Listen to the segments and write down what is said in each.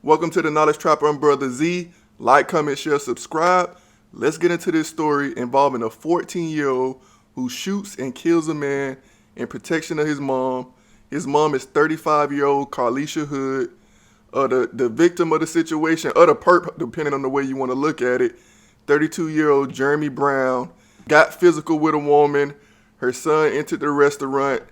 Welcome to the Knowledge Trapper. I'm Brother Z. Like, comment, share, subscribe. Let's get into this story involving a 14-year-old who shoots and kills a man in protection of his mom. His mom is 35-year-old Carlisha Hood. The victim of the situation, or the perp, depending on the way you want to look at it, 32-year-old Jeremy Brown, got physical with a woman. Her son entered the restaurant,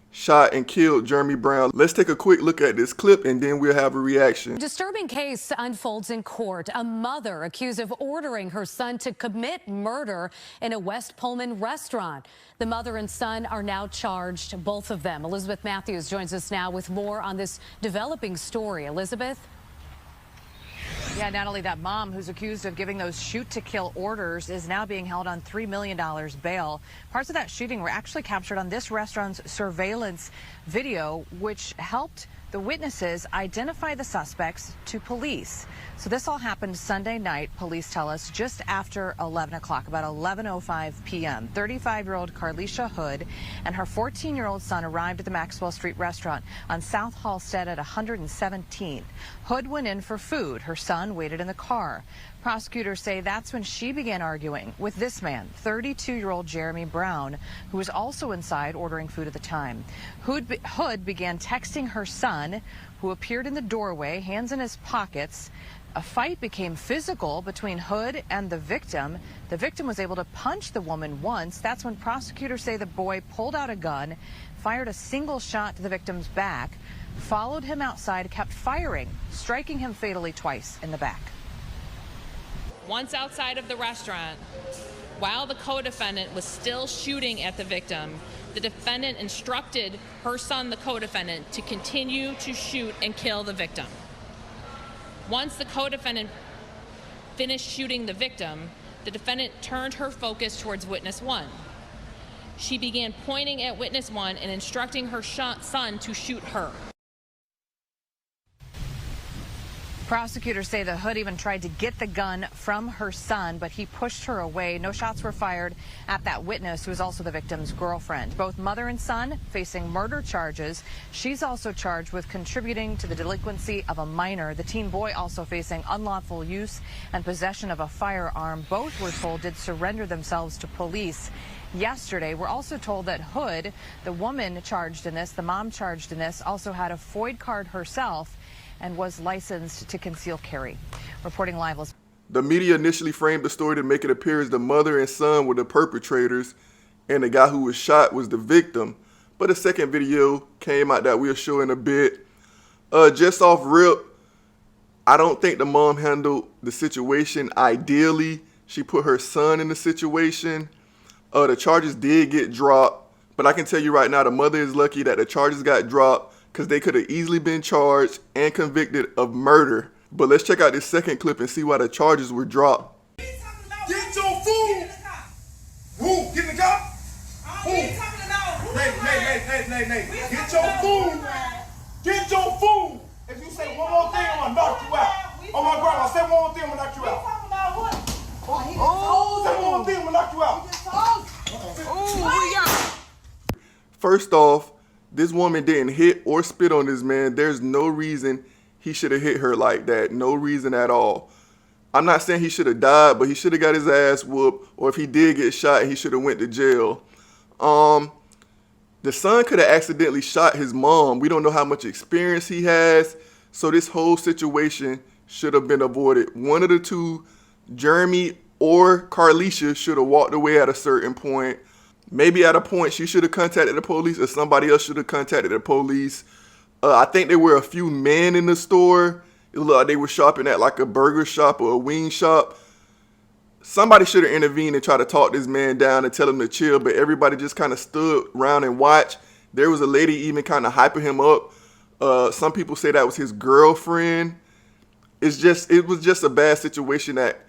shot and killed Jeremy Brown. Let's take a quick look at this clip and then we'll have a reaction. Disturbing case unfolds in court. A mother accused of ordering her son to commit murder in a West Pullman restaurant. The mother and son are now charged, both of them. Elizabeth Matthews joins us now with more on this developing story. Elizabeth? Yeah, Natalie, that mom who's accused of giving those shoot-to-kill orders is now being held on $3 million bail. Parts of that shooting were actually captured on this restaurant's surveillance video, which helped the witnesses identify the suspects to police. So this all happened Sunday night, police tell us, just after 11 o'clock, about 11:05 p.m. 35-year-old Carlisha Hood and her 14-year-old son arrived at the Maxwell Street restaurant on South Halstead at 117th. Hood went in for food. Her son waited in the car. Prosecutors say that's when she began arguing with this man, 32-year-old Jeremy Brown, who was also inside ordering food at the time. Hood began texting her son, who appeared in the doorway, hands in his pockets. A fight became physical between Hood and the victim. The victim was able to punch the woman once. That's when prosecutors say the boy pulled out a gun, fired a single shot to the victim's back, followed him outside, kept firing, striking him fatally twice in the back. Once outside of the restaurant, while the co-defendant was still shooting at the victim, the defendant instructed her son, the co-defendant, to continue to shoot and kill the victim. Once the co-defendant finished shooting the victim, the defendant turned her focus towards witness one. She began pointing at witness one and instructing her son to shoot her. Prosecutors say the Hood even tried to get the gun from her son, but he pushed her away. No shots were fired at that witness, who is also the victim's girlfriend. Both mother and son facing murder charges. She's also charged with contributing to the delinquency of a minor. The teen boy also facing unlawful use and possession of a firearm. Both, we're told, did surrender themselves to police yesterday. We're also told that Hood, the woman charged in this, the mom charged in this, also had a FOID card herself and was licensed to conceal carry. Reporting live. The media initially framed the story to make it appear as the mother and son were the perpetrators and the guy who was shot was the victim. But a second video came out that we'll show in a bit. Just off rip, I don't think the mom handled the situation ideally. She put her son in the situation. The charges did get dropped, but I can tell you right now, the mother is lucky that the charges got dropped, because they could have easily been charged and convicted of murder. But let's check out this second clip and see why the charges were dropped. Get your food! Who? Get in the car? Who? Nay. Get your food! Get your food! If you say one more thing, I'm gonna knock you out. Oh my grandma, say one more thing, I'm gonna knock you out. Oh, say one more thing, I'm gonna knock you out. First off, this woman didn't hit or spit on this man. There's no reason he should have hit her like that. No reason at all. I'm not saying he should have died, but he should have got his ass whooped. Or if he did get shot, he should have went to jail. The son could have accidentally shot his mom. We don't know how much experience he has. So this whole situation should have been avoided. One of the two, Jeremy or Carlisha, should have walked away at a certain point. Maybe at a point she should have contacted the police, or somebody else should have contacted the police. I think there were a few men in the store. It looked like they were shopping at like a burger shop or a wing shop. Somebody should have intervened and tried to talk this man down and tell him to chill, but everybody just kind of stood around and watched. There was a lady even kind of hyping him up. Some people say that was his girlfriend. It was just a bad situation that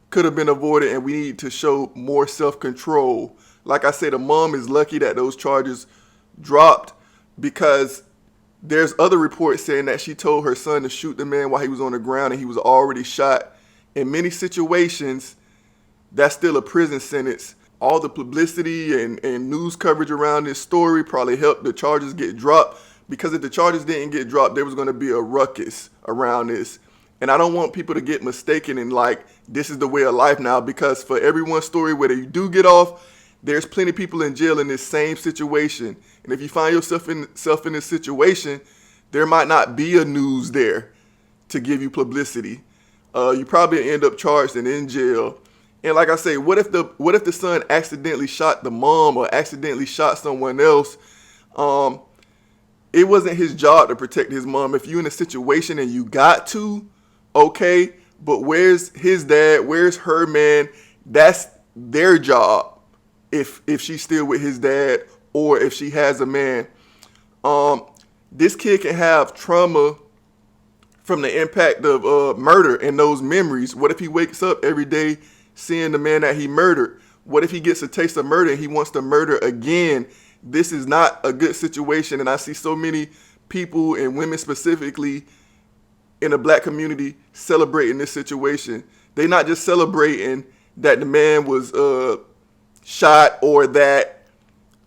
could have been avoided, and we need to show more self-control. Like I said, the mom is lucky that those charges dropped, because there's other reports saying that she told her son to shoot the man while he was on the ground and he was already shot. In many situations, that's still a prison sentence. All the publicity and news coverage around this story probably helped the charges get dropped, because if the charges didn't get dropped, there was going to be a ruckus around this. And I don't want people to get mistaken in like, this is the way of life now, because for everyone's story, whether you do get off, there's plenty of people in jail in this same situation. And if you find yourself in this situation, there might not be a news there to give you publicity. You probably end up charged and in jail. And like I say, what if the son accidentally shot the mom or accidentally shot someone else? It wasn't his job to protect his mom. If you're in a situation and you got to, okay, but where's his dad? Where's her man? That's their job. If she's still with his dad or if she has a man. This kid can have trauma from the impact of murder and those memories. What if he wakes up every day seeing the man that he murdered? What if he gets a taste of murder and he wants to murder again? This is not a good situation. And I see so many people and women specifically in the black community celebrating this situation. They're not just celebrating that the man was shot or that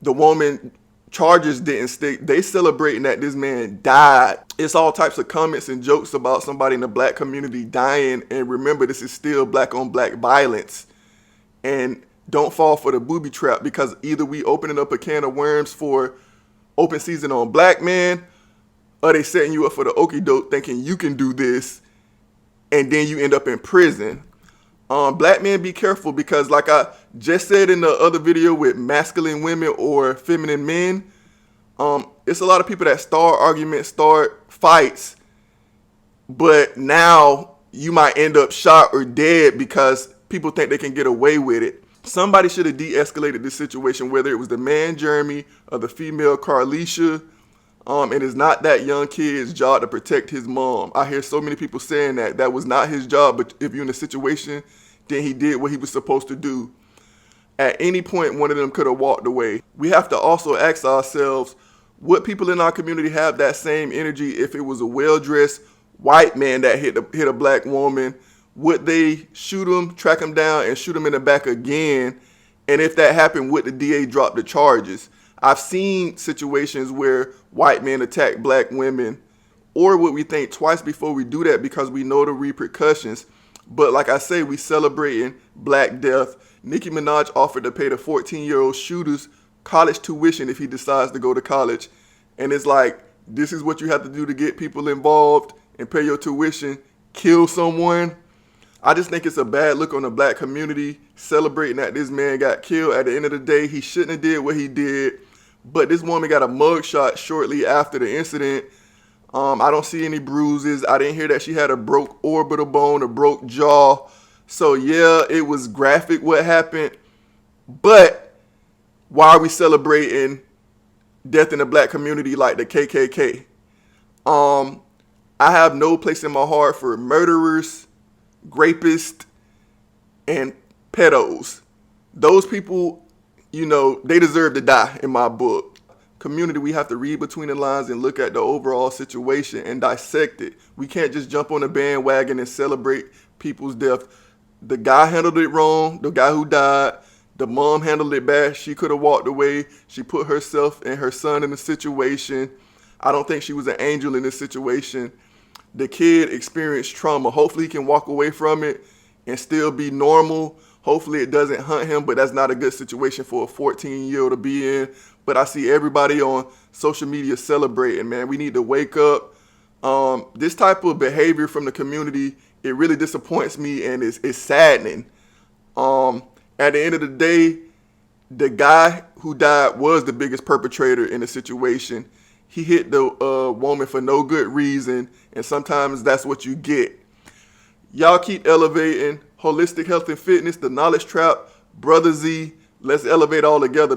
the woman charges didn't stick. They celebrating that this man died. It's all types of comments and jokes about somebody in the black community dying. And remember, this is still black on black violence. And don't fall for the booby trap, because either we opening up a can of worms for open season on black men, or they setting you up for the okie doke thinking you can do this and then you end up in prison. Black men, be careful, because like I just said in the other video with masculine women or feminine men, it's a lot of people that start arguments, start fights, but now you might end up shot or dead because people think they can get away with it. Somebody should have de-escalated this situation, whether it was the man Jeremy or the female Carlisha. And it's not that young kid's job to protect his mom. I hear so many people saying that was not his job, but if you're in a situation, then he did what he was supposed to do. At any point, one of them could have walked away. We have to also ask ourselves, would people in our community have that same energy if it was a well-dressed white man that hit a black woman? Would they shoot him, track him down, and shoot him in the back again? And if that happened, would the DA drop the charges? I've seen situations where white men attack black women, or would we think twice before we do that because we know the repercussions? But like I say, we celebrating Black Death. Nicki Minaj offered to pay the 14-year-old shooter's college tuition if he decides to go to college. And it's like, this is what you have to do to get people involved and pay your tuition, kill someone. I just think it's a bad look on the black community celebrating that this man got killed. At the end of the day, he shouldn't have did what he did. But this woman got a mugshot shortly after the incident. I don't see any bruises. I didn't hear that she had a broke orbital bone, a broke jaw. So yeah, it was graphic what happened. But why are we celebrating death in the black community like the KKK? I have no place in my heart for murderers, rapists, and pedos. Those people, you know, they deserve to die in my book. Community, we have to read between the lines and look at the overall situation and dissect it. We can't just jump on the bandwagon and celebrate people's death. The guy handled it wrong, the guy who died. The mom handled it bad. She could have walked away. She put herself and her son in a situation. I don't think she was an angel in this situation. The kid experienced trauma. Hopefully he can walk away from it and still be normal. Hopefully it doesn't hunt him, but that's not a good situation for a 14-year-old to be in. But I see everybody on social media celebrating, man. We need to wake up. This type of behavior from the community, it really disappoints me and it's saddening. At the end of the day, the guy who died was the biggest perpetrator in the situation. He hit the woman for no good reason, and sometimes that's what you get. Y'all keep elevating holistic health and fitness, the knowledge trap, Brother Z. Let's elevate all together.